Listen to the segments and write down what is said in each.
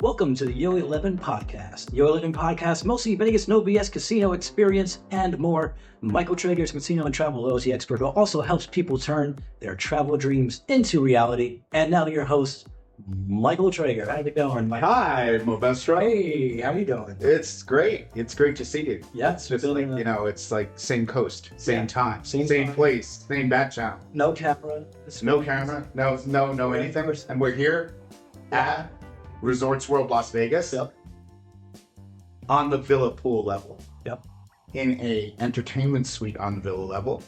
Welcome to the Yo-11 podcast. Yo-11 podcast, mostly Vegas no BS casino experience and more. Michael Traeger is casino and travel loyalty expert who also helps people turn their travel dreams into reality. And now your host, Michael Traeger. How's it going, Mike? Hi, Movestro. Hey, how you doing? It's great. It's great to see you. Yeah, It's just like, it's like same coast, same time, Same same time. place, same background. No camera. No camera, no anything. And we're here at Resorts World Las Vegas. Yep. On the villa pool level. Yep. In a entertainment suite on the villa level.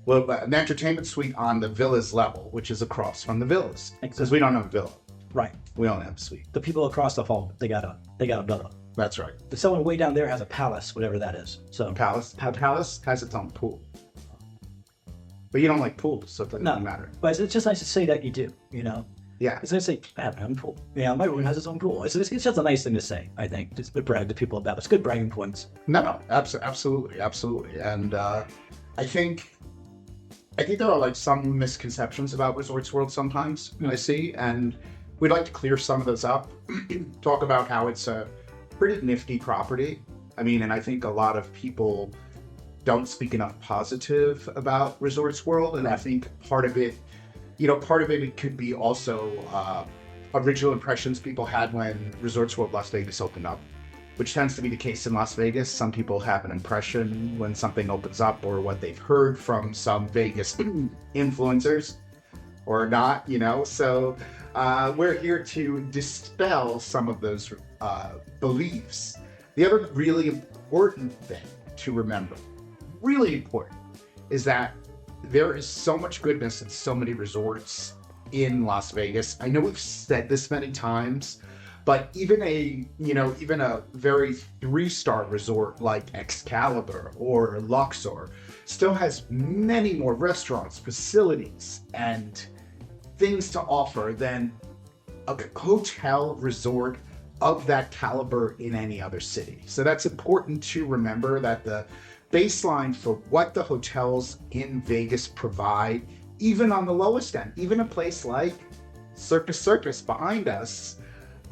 Well, an entertainment suite on the villas level, which is across from the villas. Because we don't have a villa. Right. We don't have a suite. The people across the hall, they got a villa. That's right. The someone way down there has a palace, whatever that is. So Palace has its own pool. But you don't like pools, so it doesn't matter. But it's just nice to say that you do, Yeah. It's nice to say, I have my own pool. Yeah, my room has its own pool. It's just a nice thing to say, I think. Just to brag to people about it. It's good bragging points. No, absolutely. And I think there are like some misconceptions about Resorts World sometimes, I see, and we'd like to clear some of those up. Talk about how it's a pretty nifty property. I mean, and I think a lot of people don't speak enough positive about Resorts World, and I think part of it could be also original impressions people had when Resorts World Las Vegas opened up, which tends to be the case in Las Vegas. Some people have an impression when something opens up or what they've heard from some Vegas influencers or not, So we're here to dispel some of those beliefs. The other really important thing to remember, is that there is so much goodness and so many resorts in Las Vegas. I know we've said this many times, but even a very 3-star resort like Excalibur or Luxor still has many more restaurants, facilities, and things to offer than a hotel resort of that caliber in any other city. So that's important to remember, that the baseline for what the hotels in Vegas provide, even on the lowest end, even a place like Circus behind us,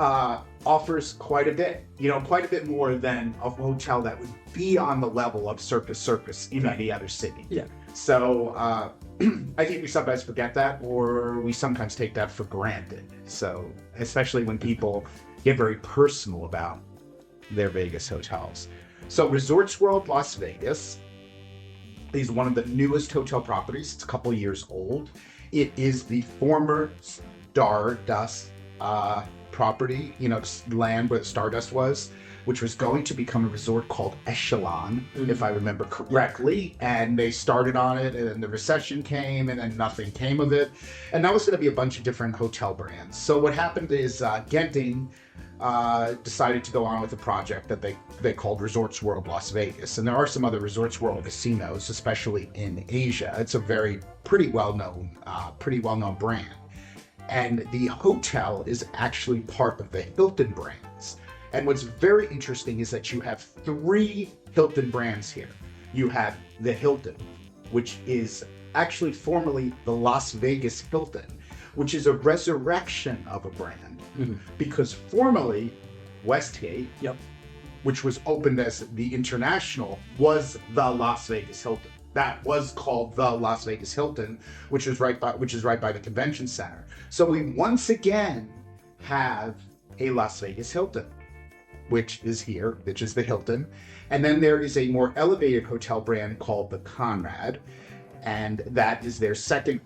offers quite a bit more than a hotel that would be on the level of Circus in any other city. Yeah. So I think we sometimes forget that, or we sometimes take that for granted. So especially when people get very personal about their Vegas hotels. So Resorts World Las Vegas is one of the newest hotel properties. It's a couple years old. It is the former Stardust property, land where the Stardust was, which was going to become a resort called Echelon, if I remember correctly. And they started on it, and then the recession came, and then nothing came of it. And that was going to be a bunch of different hotel brands. So what happened is Genting decided to go on with a project that they called Resorts World Las Vegas. And there are some other Resorts World casinos, especially in Asia. It's a pretty well-known brand. And the hotel is actually part of the Hilton brands. And what's very interesting is that you have 3 Hilton brands here. You have the Hilton, which is actually formerly the Las Vegas Hilton, which is a resurrection of a brand. Because formerly Westgate, which was opened as the International, was the Las Vegas Hilton. That was called the Las Vegas Hilton, which is right by the convention center. So we once again have a Las Vegas Hilton, which is the Hilton. And then there is a more elevated hotel brand called the Conrad, and that is their second,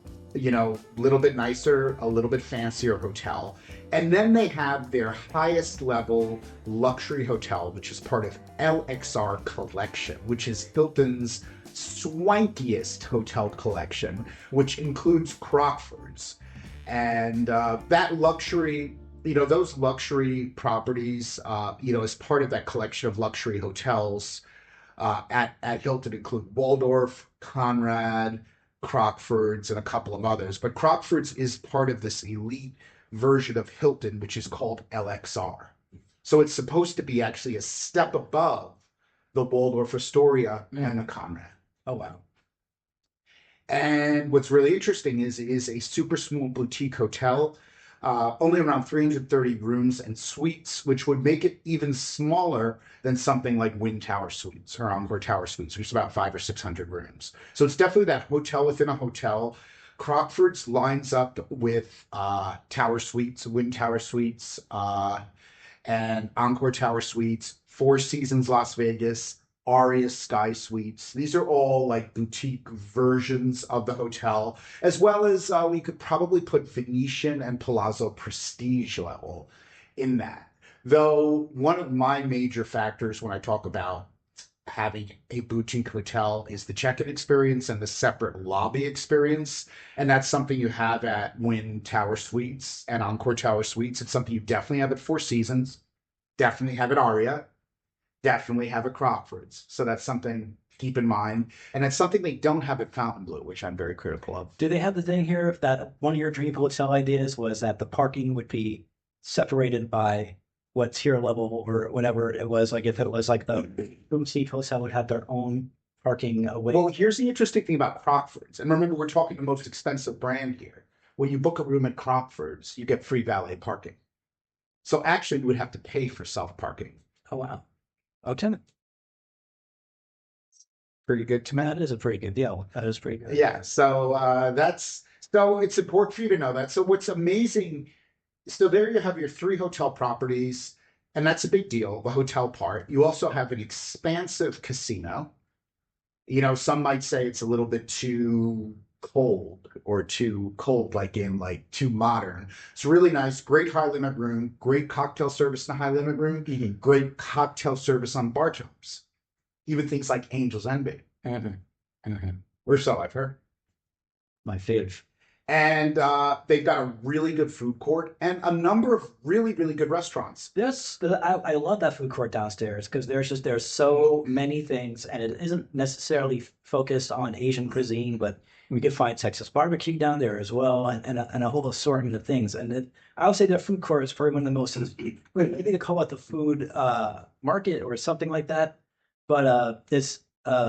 little bit nicer, a little bit fancier hotel. And then they have their highest level luxury hotel, which is part of LXR Collection, which is Hilton's swankiest hotel collection, which includes Crockford's. And that luxury, those luxury properties, as part of that collection of luxury hotels at Hilton include Waldorf, Conrad, Crockford's, and a couple of others. But Crockford's is part of this elite version of Hilton, which is called LXR. So it's supposed to be actually a step above the Waldorf Astoria and the Conrad. Oh, wow. And what's really interesting is a super small boutique hotel. only around 330 rooms and suites, which would make it even smaller than something like Wynn Tower Suites or Encore Tower Suites, which is about 500 or 600 rooms. So it's definitely that hotel within a hotel. Crockford's lines up with Tower Suites, Wynn Tower Suites, and Encore Tower Suites, Four Seasons Las Vegas, Aria Sky Suites. These are all like boutique versions of the hotel, as well as we could probably put Venetian and Palazzo Prestige level in that. Though one of my major factors when I talk about having a boutique hotel is the check-in experience and the separate lobby experience. And that's something you have at Wynn Tower Suites and Encore Tower Suites. It's something you definitely have at Four Seasons, definitely have at Aria, definitely have at Crockford's. So that's something to keep in mind. And it's something they don't have at Fontainebleau, which I'm very critical of. Do they have the thing here that one of your dream hotel ideas was that the parking would be separated by what tier level or whatever it was? Like if it was like the boutique hotel would have their own parking away. Well, here's the interesting thing about Crockford's. And remember, we're talking the most expensive brand here. When you book a room at Crockford's, you get free valet parking. So actually, you would have to pay for self-parking. Oh, wow. Okay. Pretty good. That is a pretty good deal. That is pretty good. Yeah. So so it's important for you to know that. So what's amazing, so there you have your 3 hotel properties, and that's a big deal, the hotel part. You also have an expansive casino. You know, some might say it's a little bit too cold or too cold, like in like too modern. It's really nice, great high limit room, great cocktail service in the high limit room, great cocktail service on bar tops, even things like Angel's Envy. Or so I've heard. My fave. And they've got a really good food court and a number of really, really good restaurants. Yes, I love that food court downstairs because there's so many things, and it isn't necessarily focused on Asian cuisine, but we could find Texas barbecue down there as well, and a whole assortment of things. And I would say that food court is probably one of the most. Maybe they call it the food market or something like that, but this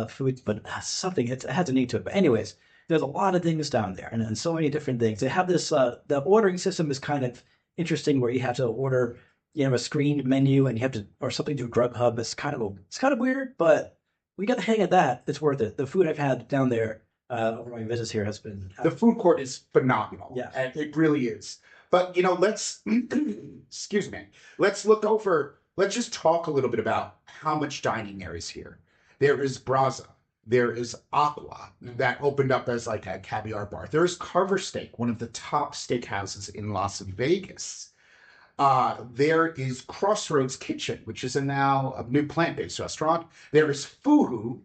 food, but something it has a name to it. But anyways. There's a lot of things down there and so many different things. They have this, the ordering system is kind of interesting where you have to order, a screened menu and you have to, or something through Grubhub. It's kind of weird, but we got the hang of that. It's worth it. The food I've had down there over my visits here has been. The food court is phenomenal. Yeah. And it really is. But, let's, excuse me, let's just talk a little bit about how much dining there is here. There is Braza. There is Aqua that opened up as like a caviar bar. There is Carver Steak, one of the top steakhouses in Las Vegas. There is Crossroads Kitchen, which is now a new plant-based restaurant. There is Fuhu,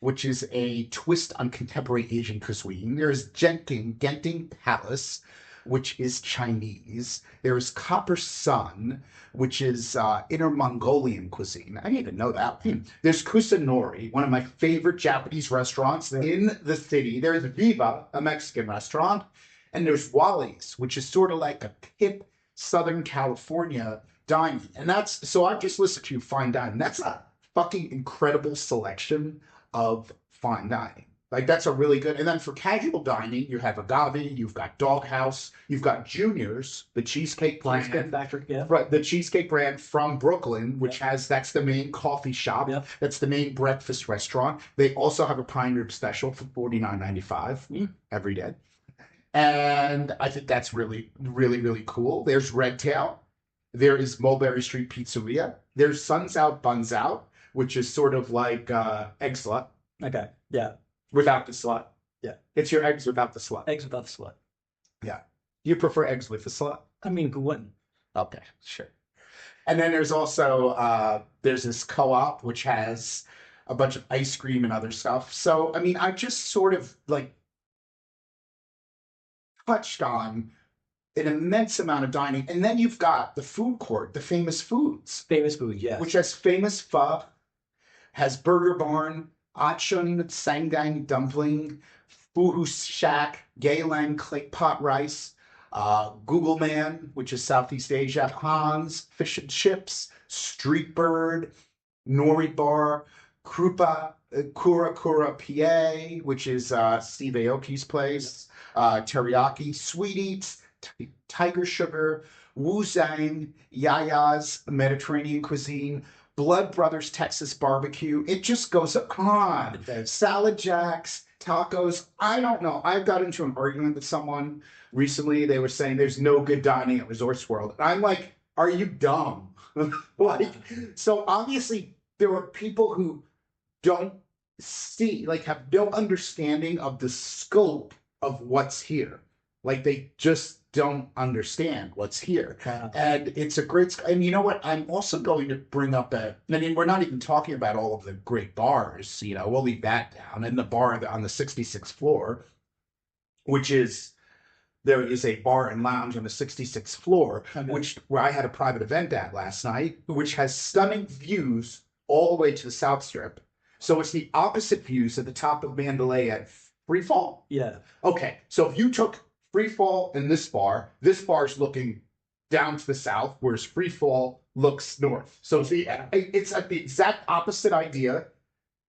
which is a twist on contemporary Asian cuisine. There is Genting Palace, which is Chinese. There is Copper Sun, which is Inner Mongolian cuisine. I didn't even know that one. There's Kusanori, one of my favorite Japanese restaurants in the city. There's Viva, a Mexican restaurant. And there's Wally's, which is sort of like a hip Southern California dining. And so I've just listened to fine dining. That's a fucking incredible selection of fine dining. Like, that's a really good. And then for casual dining, you have Agave, you've got Doghouse, you've got Junior's, the cheesecake brand. Cheesecake Factory, yeah. Right, the cheesecake brand from Brooklyn, which that's the main coffee shop. Yeah. That's the main breakfast restaurant. They also have a prime rib special for $49.95 every day. And I think that's really, really, really cool. There's Red Tail. There is Mulberry Street Pizzeria. There's Suns Out, Buns Out, which is sort of like egg slut. Okay, yeah. Without the slut. Yeah. It's your eggs without the slut. Eggs without the slut. Yeah. You prefer eggs with the slut? I mean, who wouldn't? Okay, sure. And then there's also, there's this co-op, which has a bunch of ice cream and other stuff. So, I mean, I just sort of like touched on an immense amount of dining. And then you've got the food court, the Famous Foods. Famous Food, yes. Which has Famous Pho, has Burger Barn, Achun Sangdang Dumpling, Fuhu Shack, Geylang Clay Pot Rice, Google Man, which is Southeast Asia, Hans, Fish and Chips, Street Bird, Nori Bar, Krupa, Kura Kura PA, which is Steve Aoki's place, Teriyaki, Sweet Eats, Tiger Sugar, Wu Zhang, Yaya's Mediterranean Cuisine, Blood Brothers Texas Barbecue. It just goes on. Salad Jacks, tacos. I don't know. I got into an argument with someone recently. They were saying there's no good dining at Resorts World. And I'm like, are you dumb? Like, so obviously there are people who don't see, like, have no understanding of the scope of what's here. Like, they just don't understand what's here. And it's a great, and you know what? I'm also going to bring up I mean, we're not even talking about all of the great bars, you know, we'll leave that down. And the bar on the 66th floor, there is a bar and lounge on the 66th floor, where I had a private event at last night, which has stunning views all the way to the South Strip. So it's the opposite views at the top of Mandalay at Freefall. Yeah. Okay, so if you took Freefall and this bar is looking down to the south, whereas Freefall looks north. So it's like the exact opposite idea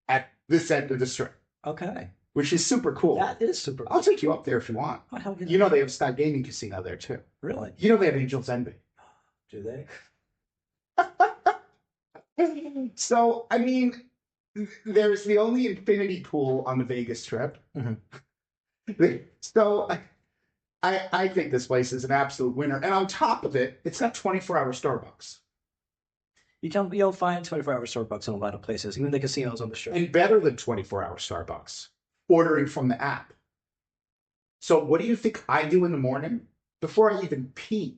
at this end of the strip. Okay. Which is super cool. That is super cool. I'll take you up there if you want. Oh, you know they have Sky Gaming Casino there too. Really? You know they have Angel's Envy. Do they? So, I mean, there's the only infinity pool on the Vegas Strip. Mm-hmm. So I think this place is an absolute winner. And on top of it, it's got 24-hour Starbucks. You'll find 24-hour Starbucks in a lot of places, even the casinos on the strip. And better than 24-hour Starbucks, ordering from the app. So what do you think I do in the morning? Before I even pee,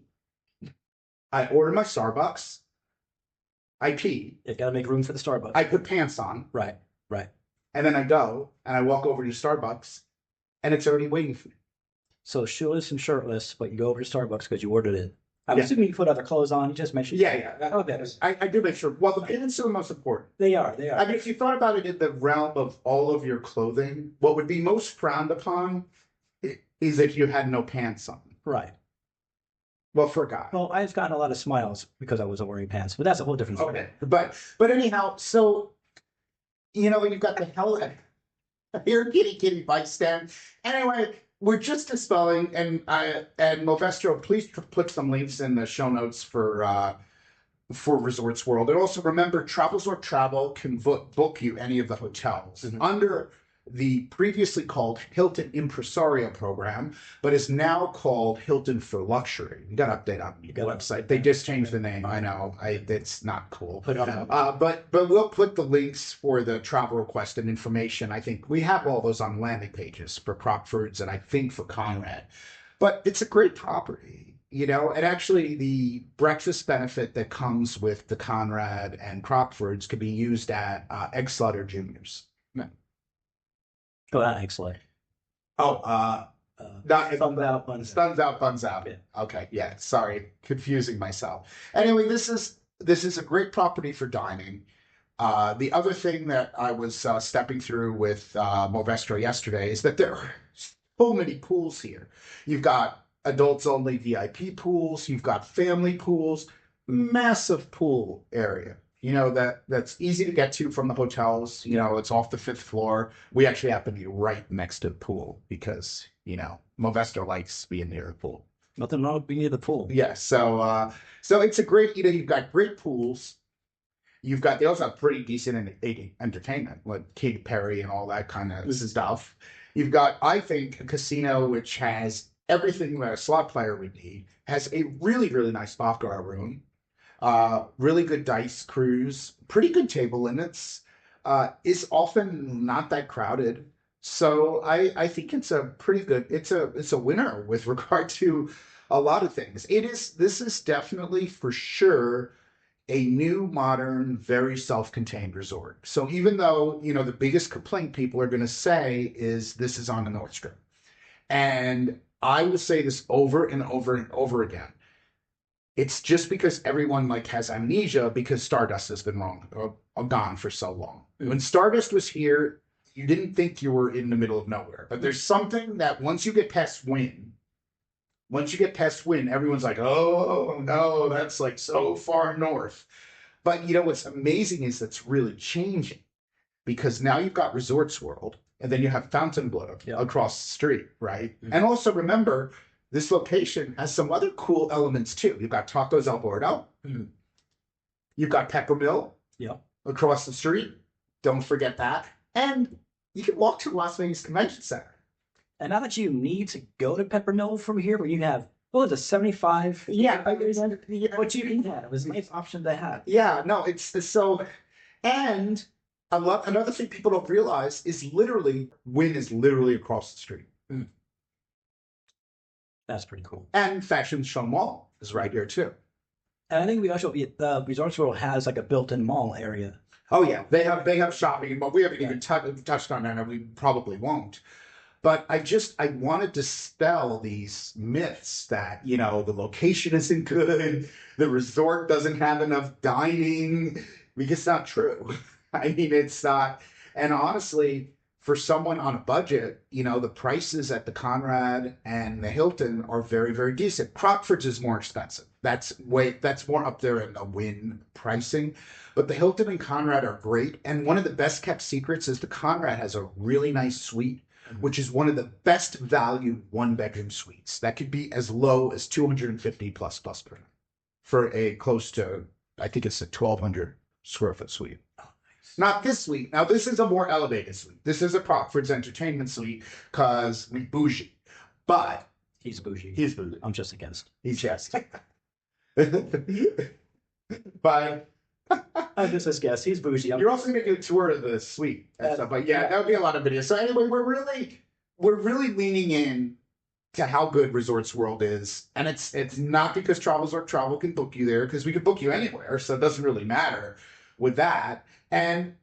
I order my Starbucks. I pee. You gotta make room for the Starbucks. I put pants on. Right. And then I go, and I walk over to Starbucks, and it's already waiting for me. So shoeless and shirtless, but you go over to Starbucks because you ordered it. I'm assuming you put other clothes on. You just make sure. I do make sure. Well, the pants are the most important. They are. I mean, if you thought about it in the realm of all of your clothing, what would be most frowned upon is if you had no pants on. Right. Well, for a guy. Well, I've gotten a lot of smiles because I wasn't wearing pants, but that's a whole different story. Okay. But anyhow, so, you know, you've got the hell here, kitty bike stand. Anyway, we're just dispelling, and Movestro, please put some links in the show notes for Resorts World. And also remember, TravelZork Travel can book you any of the hotels under the previously called Hilton Impresario program, but is now called Hilton for Luxury. You got to update on the website. They just changed the name. I know. It's not cool. But we'll put the links for the travel request and information. I think we have all those on landing pages for Crockford's and I think for Conrad. But it's a great property, you know, and actually the breakfast benefit that comes with the Conrad and Crockford's could be used at Egg Slutter Juniors. Oh, not excellent. Not thumbs out, buns out. Thumbs out, buns out. Yeah. Okay, yeah. Sorry, confusing myself. Anyway, this is a great property for dining. The other thing that I was stepping through with Movestro yesterday is that there are so many pools here. You've got adults only VIP pools. You've got family pools. Massive pool area. You know, that's easy to get to from the hotels. You know, it's off the 5th floor. We actually happen to be right next to the pool because, you know, Movestro likes being near the pool. Nothing wrong with being near the pool. Yeah, so it's a great, you know, you've got great pools. They also have pretty decent entertainment, like Katy Perry and all that kind of stuff. You've got, I think, a casino which has everything that a slot player would need. Has a really, really nice baccarat room. Really good dice crews, pretty good table limits, is often not that crowded. So I think it's a pretty good, it's a winner with regard to a lot of things. This is definitely for sure a new, modern, very self-contained resort. So even though, you know, the biggest complaint people are going to say is this is on the North Strip. And I will say this over and over and over again. It's just because everyone has amnesia because Stardust has been gone for so long. When Stardust was here, you didn't think you were in the middle of nowhere. But there's something that once you get past Wynn, everyone's like, oh no, that's like so far north. But you know what's amazing is that's really changing because now you've got Resorts World and then you have Fontainebleau across the street, right? Mm-hmm. And also remember, this location has some other cool elements too. You've got Tacos El Gordo. Mhm. You've got Peppermill Yep. across the street. Don't forget that. And you can walk to Las Vegas Convention Center. And not that you need to go to Peppermill from here, but you have, well, it's a 75. Yeah, But you can have. It was a nice option to have. yeah, no, it's so, and I love another thing people don't realize is literally Wynn is literally across the street, That's pretty cool. and Fashion Show Mall is right here too. And I think we also, the Resorts World has like a built-in mall area. Oh yeah, they have shopping, but we haven't even touched on that, and we probably won't. But I want to dispel these myths that, you know, the location isn't good, the resort doesn't have enough dining, because it's not true. I mean, it's not. And honestly, for someone on a budget, you know, the prices at the Conrad and the Hilton are very, very decent. Crockford's is more expensive. That's more up there in the Wynn pricing. But the Hilton and Conrad are great. And one of the best kept secrets is the Conrad has a really nice suite, which is one of the best value one bedroom suites. That could be as low as 250 plus per night for a close to, I think it's a 1,200 square foot suite. Not this suite. Now, this is a more elevated suite. This is a Crockford's entertainment suite because we bougie. But He's bougie. he's bougie. I'm just against. He's just. But I'm just a guess. He's bougie. you're also going to do a tour of the suite and stuff. But yeah, that would be a lot of videos. So anyway, we're really leaning in to how good Resorts World is, and it's not because TravelZork Travel can book you there, because we could book you anywhere, so it doesn't really matter with that. And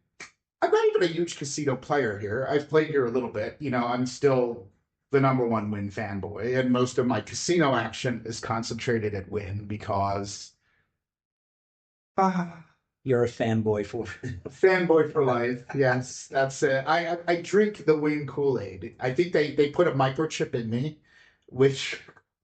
I'm not even a huge casino player here. I've played here a little bit. You know, I'm still the number one Wynn fanboy, and most of my casino action is concentrated at Wynn because You're a fanboy for. fanboy for life. Yes, that's it. I drink the Wynn Kool-Aid. I think they put a microchip in me, which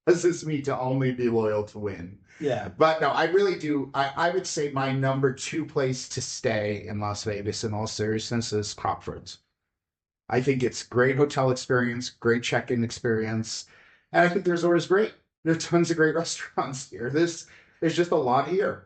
causes me to only be loyal to Wynn. Yeah. But no, I really do. I would say my number 2 place to stay in Las Vegas, in all seriousness, is Crockford's. I think it's great hotel experience, great check-in experience, and I think the resort is great. There are tons of great restaurants here. There's just a lot here.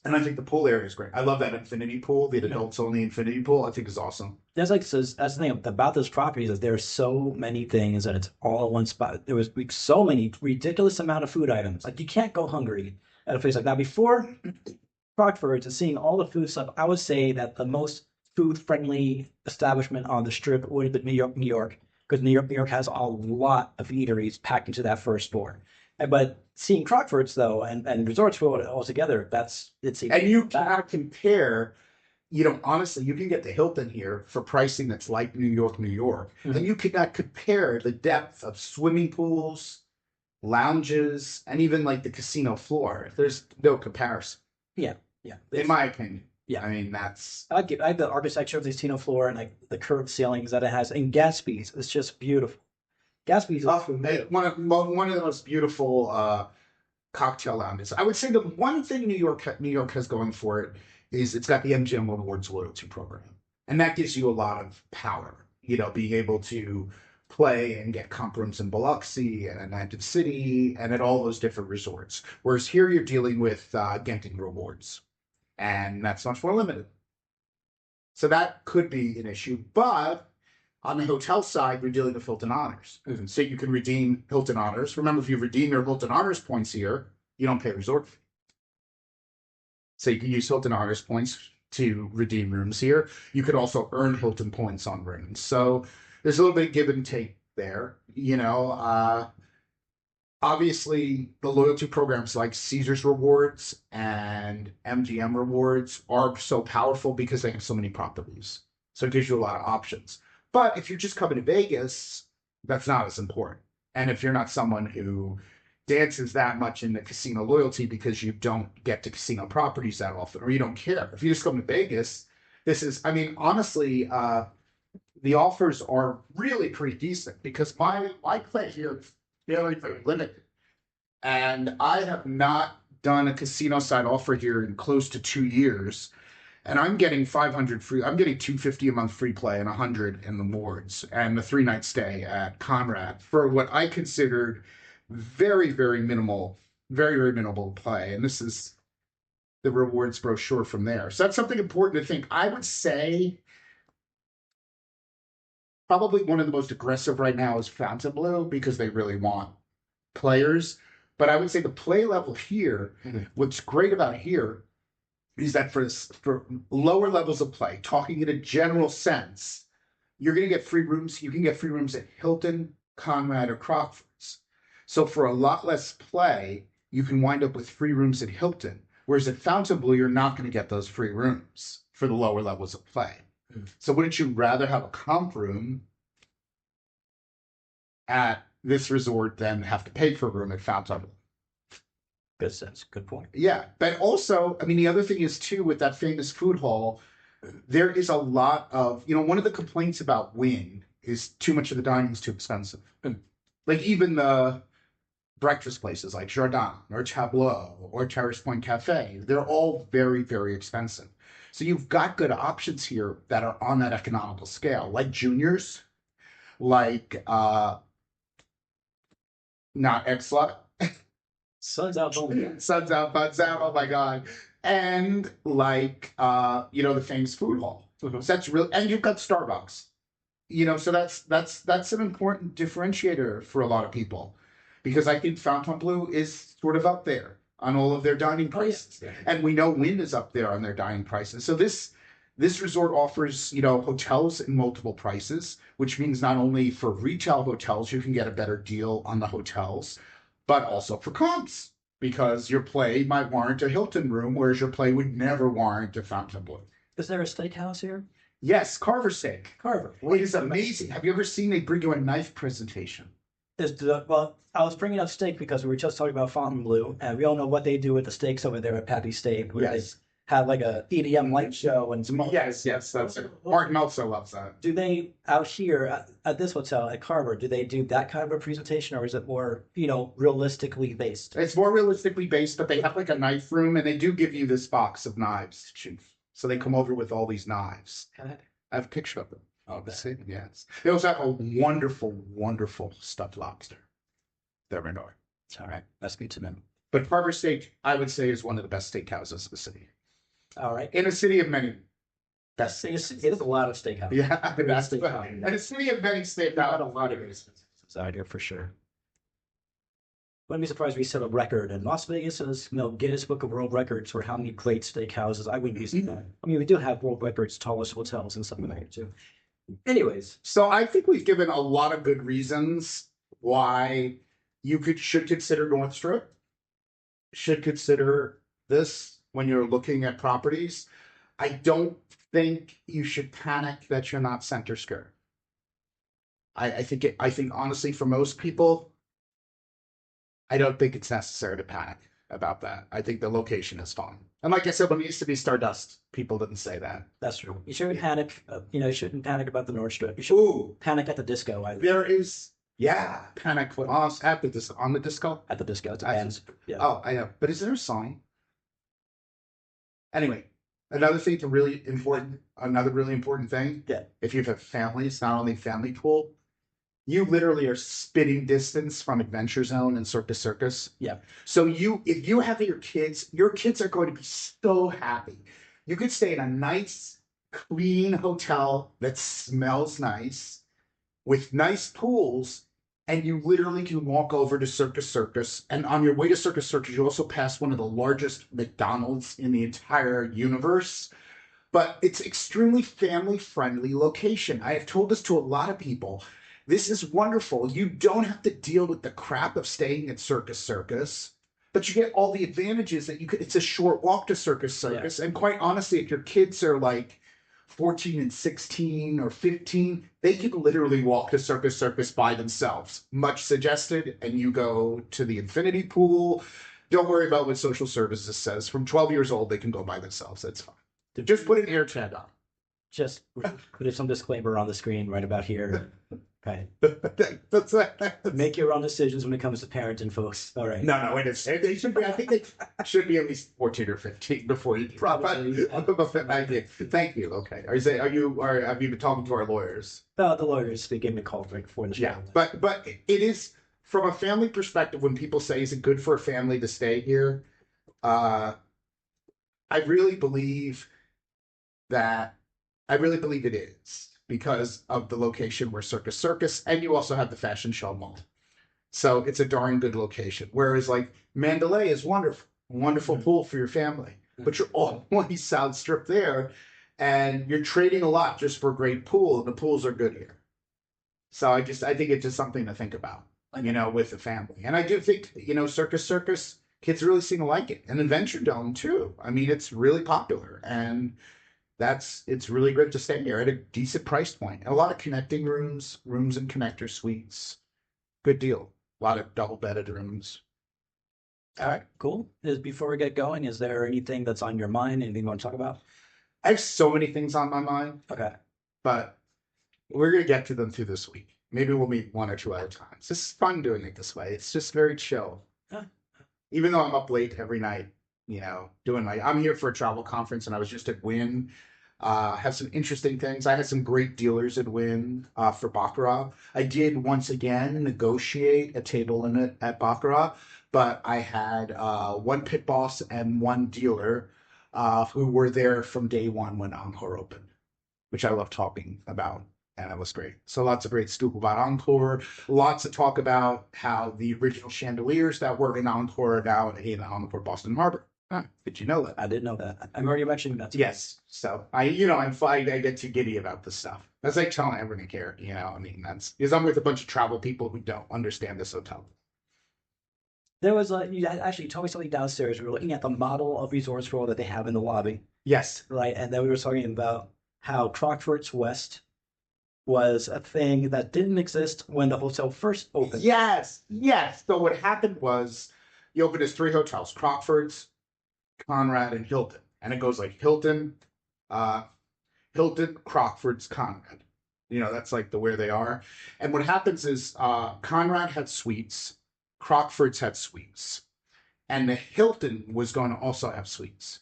And I think the pool area is great. I love that infinity pool, the adults only infinity pool. I think is awesome. That's the thing about those properties is there's so many things that it's all in one spot. There was so many ridiculous amount of food items. Like you can't go hungry at a place like that. Before Crockford, to seeing all the food stuff, I would say that the most food-friendly establishment on the Strip would have been New York, because New York has a lot of eateries packed into that first floor. But seeing Crockford's though, and Resorts World all together, it's And you cannot compare, you know, honestly, you can get the Hilton here for pricing that's like New York. Mhm. And you cannot compare the depth of swimming pools, lounges, and even like the casino floor. There's no comparison, yeah. in my opinion. Yeah. I mean, that's. I like the architecture of the casino floor and like the curved ceilings that it has, and Gatsby's. It's just beautiful. Gatsby's is one of the most beautiful cocktail lounges. I would say the one thing New York has going for it is it's got the MGM Rewards loyalty program, and that gives you a lot of power. You know, being able to play and get comp rooms in Biloxi and Atlantic City and at all those different resorts. Whereas here you're dealing with Genting rewards, and that's much more limited. So that could be an issue, but on the hotel side, you're dealing with Hilton Honors. So you can redeem Hilton Honors. Remember, if you redeem your Hilton Honors points here, you don't pay a resort fee. So you can use Hilton Honors points to redeem rooms here. You could also earn Hilton points on rooms. So there's a little bit of give and take there. You know, obviously the loyalty programs like Caesars Rewards and MGM Rewards are so powerful because they have so many properties. So it gives you a lot of options. But if you're just coming to Vegas, that's not as important. And if you're not someone who dances that much in the casino loyalty because you don't get to casino properties that often, or you don't care, if you just come to Vegas, this is, I mean, honestly, the offers are really pretty decent because my play here is very limited. And I have not done a casino side offer here in close to 2 years. And I'm getting 500 free. I'm getting 250 a month free play and 100 in the wards and the 3-night stay at Conrad for what I considered very, very minimal, very minimal play. And this is the rewards brochure from there. So that's something important to think. I would say probably one of the most aggressive right now is Fontainebleau because they really want players. But I would say the play level here, what's great about here is that for lower levels of play, talking in a general sense, you're going to get free rooms. You can get free rooms at Hilton, Conrad, or Crockford's. So for a lot less play, you can wind up with free rooms at Hilton. Whereas at Fontainebleau, you're not going to get those free rooms for the lower levels of play. So wouldn't you rather have a comp room at this resort than have to pay for a room at Fontainebleau? Good sense. Good point. Yeah. But also, I mean, the other thing is, too, with that famous food hall, there is a lot of, one of the complaints about Wynn is too much of the dining is too expensive. Like even the breakfast places like Jardin or Tableau or Terrace Point Cafe, they're all very, very expensive. So you've got good options here that are on that economical scale, like Juniors, like not Exla. Sun's out, Sun's out, buds out, oh my God. And like, the famous food hall. So that's real, and you've got Starbucks. So that's an important differentiator for a lot of people. Because I think Fontainebleau is sort of up there on all of their dining prices. Yeah. And we know Wynn is up there on their dining prices. So this resort offers, hotels in multiple prices, which means not only for retail hotels, you can get a better deal on the hotels, but also for comps, because your play might warrant a Hilton room, whereas your play would never warrant a Fontainebleau. Is there a steakhouse here? Yes, Carver Steak. Carver. It is amazing. Have you ever seen they bring you a knife presentation? Well, I was bringing up steak because we were just talking about Fontainebleau, and we all know what they do with the steaks over there at Pappy Steak, where they have like a EDM light show and some. Yes, that's it. Martin also loves that. Do they out here at this hotel at Carver? Do they do that kind of a presentation, or is it more realistically based? It's more realistically based, but they have like a knife room, and they do give you this box of knives to choose. So they come over with all these knives. I have a picture of them. Obviously, yes. They also have a wonderful, wonderful stuffed lobster. There, North. It's all right. That's good to know. But Carver Steak, I would say, is one of the best steakhouses in the city. All right. In a city of many best steakhouses. It is a lot of steakhouses. Yeah, the best steakhouse. And a city of many steakhouses. A lot of it. It's out here for sure. Wouldn't be surprised if we set a record in Las Vegas is, Guinness Book of World Records for how many great steakhouses. I wouldn't be surprised. I mean, we do have world records, tallest hotels and stuff like that too. Anyways, so I think we've given a lot of good reasons why you should consider North Strip, should consider this when you're looking at properties. I don't think you should panic that you're not center square. I think honestly, for most people, I don't think it's necessary to panic about that. I think the location is fine. And like I said, when it used to be Stardust, people didn't say that. That's true. You shouldn't panic. You shouldn't panic about the North Strip. You should panic at the disco. There is, panic at the disco. On the disco? At the disco. It's yeah. Oh, I know. But is there a sign? Anyway, another really important thing. Yeah. If you have families, not only family pool, you literally are spitting distance from Adventure Zone and Circus Circus. Yeah. So if you have your kids are going to be so happy. You could stay in a nice, clean hotel that smells nice with nice pools, and you literally can walk over to Circus Circus. And on your way to Circus Circus, you also pass one of the largest McDonald's in the entire universe. But it's extremely family-friendly location. I have told this to a lot of people. This is wonderful. You don't have to deal with the crap of staying at Circus Circus, but you get all the advantages that it's a short walk to Circus Circus. Yeah. And quite honestly, if your kids are like 14 and 16 or 15, they can literally walk to Circus Circus by themselves. Much suggested. And you go to the infinity pool. Don't worry about what social services says. From 12 years old, they can go by themselves. That's fine. Just put an air tag on. Just put some disclaimer on the screen right about here. Okay. Make your own decisions when it comes to parenting, folks. All right. No, wait a second. They should be. I think they should be at least 14 or 15 before you probably. Thank you. Okay. Have you been talking to our lawyers? The lawyers. They gave me a call right before the show. Yeah, but it is from a family perspective, when people say, is it good for a family to stay here? Uh, I really believe that, I really believe it is because of the location where Circus, and you also have the Fashion Show Mall. So it's a darn good location. Whereas like Mandalay is wonderful pool for your family, but you're always South Strip there, and you're trading a lot just for a great pool, and the pools are good here. So I think it's just something to think about, with the family. And I do think, Circus, kids really seem to like it. And Adventure Dome too. I mean, it's really popular, and it's really great to stay here at a decent price point. And a lot of connecting rooms and connector suites. Good deal. A lot of double bedded rooms. All right, cool. Before we get going, is there anything that's on your mind? Anything you want to talk about? I have so many things on my mind. Okay. But we're going to get to them through this week. Maybe we'll meet one or two other times. This is fun doing it this way. It's just very chill. Huh. Even though I'm up late every night, I'm here for a travel conference, and I was just at Wynn. Have some interesting things. I had some great dealers at Wynn for Baccarat. I did once again negotiate a table limit at Baccarat, but I had one pit boss and one dealer who were there from day one when Encore opened, which I love talking about, and it was great. So lots of great scoop about Encore, lots of talk about how the original chandeliers that were in Encore are now in Encore Boston Harbor. Did you know that? I didn't know that. I'm already mentioning that. Yes. So I'm fine. I get too giddy about this stuff. That's like telling everyone to care. That's because I'm with a bunch of travel people who don't understand this hotel. There was you actually told me something downstairs. We were looking at the model of Resorts World that they have in the lobby. Yes. Right, and then we were talking about how Crockford's West was a thing that didn't exist when the hotel first opened. Yes. So what happened was, you opened as 3 hotels: Crockford's, Conrad, and Hilton. And it goes like Hilton, Crockford's, Conrad. That's like where they are. And what happens is Conrad had suites, Crockford's had suites, and the Hilton was going to also have suites.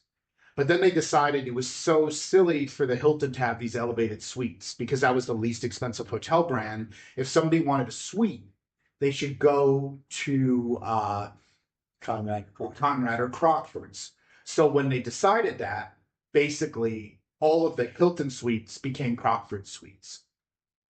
But then they decided it was so silly for the Hilton to have these elevated suites because that was the least expensive hotel brand. If somebody wanted a suite, they should go to Conrad or Crockford's. So when they decided that, basically all of the Hilton suites became Crockford suites.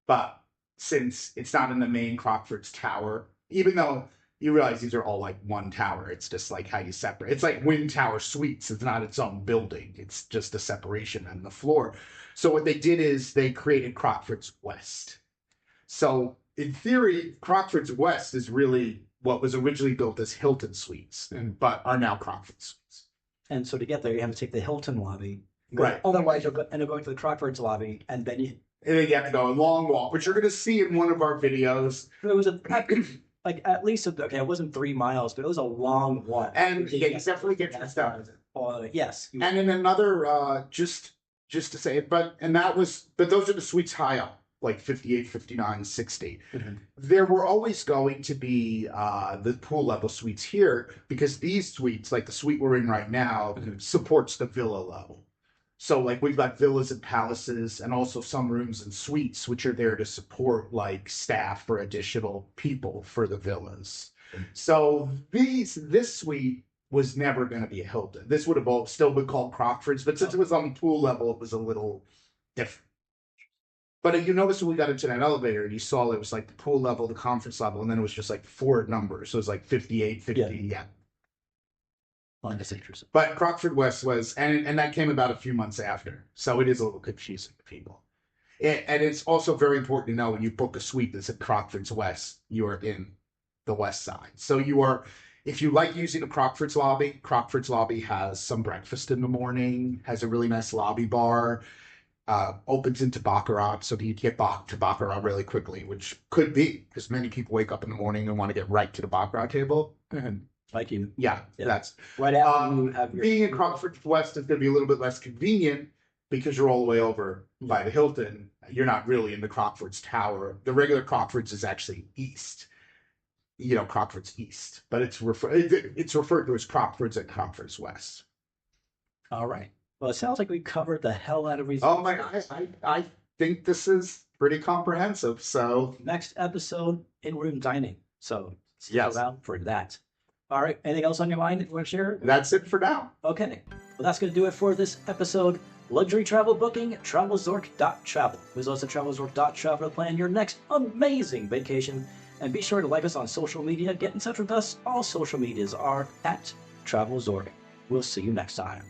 But since it's not in the main Crockford's tower, even though you realize these are all like one tower, it's just like how you separate. It's like Wynn Tower Suites. It's not its own building. It's just a separation on the floor. So what they did is they created Crockford's West. So in theory, Crockford's West is really what was originally built as Hilton Suites, but are now Crockford Suites. And so to get there, you have to take the Hilton lobby. Right. Otherwise, you'll end up going to the Crockford's lobby, and then you have to go a long walk, which you're going to see in one of our videos. It was at least, okay, it wasn't 3 miles, but it was a long walk. And you definitely get to stuff. Yes. And in another, just to say it, but those are the suites high up, like 58, 59, 60. Mm-hmm. There were always going to be the pool level suites here because these suites, like the suite we're in right now, supports the villa level. So like we've got villas and palaces and also some rooms and suites which are there to support like staff or additional people for the villas. So this suite was never going to be a Hilton. This would have still been called Crockford's, but since it was on the pool level, it was a little different. But if you notice when we got into that elevator, you saw it was like the pool level, the conference level, and then it was just like 4 numbers. So it was like 58, 50, yeah. That's interesting. But Crockford West was, and that came about a few months after. So it is a little confusing to people. And it's also very important to know when you book a suite that's at Crockford's West, you are in the West Side. So if you like using a Crockford's lobby has some breakfast in the morning, has a really nice lobby bar, opens into Baccarat, so you get to Baccarat really quickly, which could be because many people wake up in the morning and want to get right to the Baccarat table. Like you. Yeah, that's right after you have your... Being in Crockford West is going to be a little bit less convenient because you're all the way over by the Hilton. You're not really in the Crockford's Tower. The regular Crockford's is actually east. Crockford's east, but it's referred to as Crockford's at Crockford's West. All right. Well, it sounds like we covered the hell out of reasons. Oh my! I think this is pretty comprehensive. So next episode, in-room dining. So Stick around for that. All right. Anything else on your mind that you want to share? That's it for now. Okay. Well, that's going to do it for this episode. Luxury travel booking, TravelZork.travel. Visit us at TravelZork.travel to plan your next amazing vacation. And be sure to like us on social media. Get in touch with us. All social medias are at TravelZork. We'll see you next time.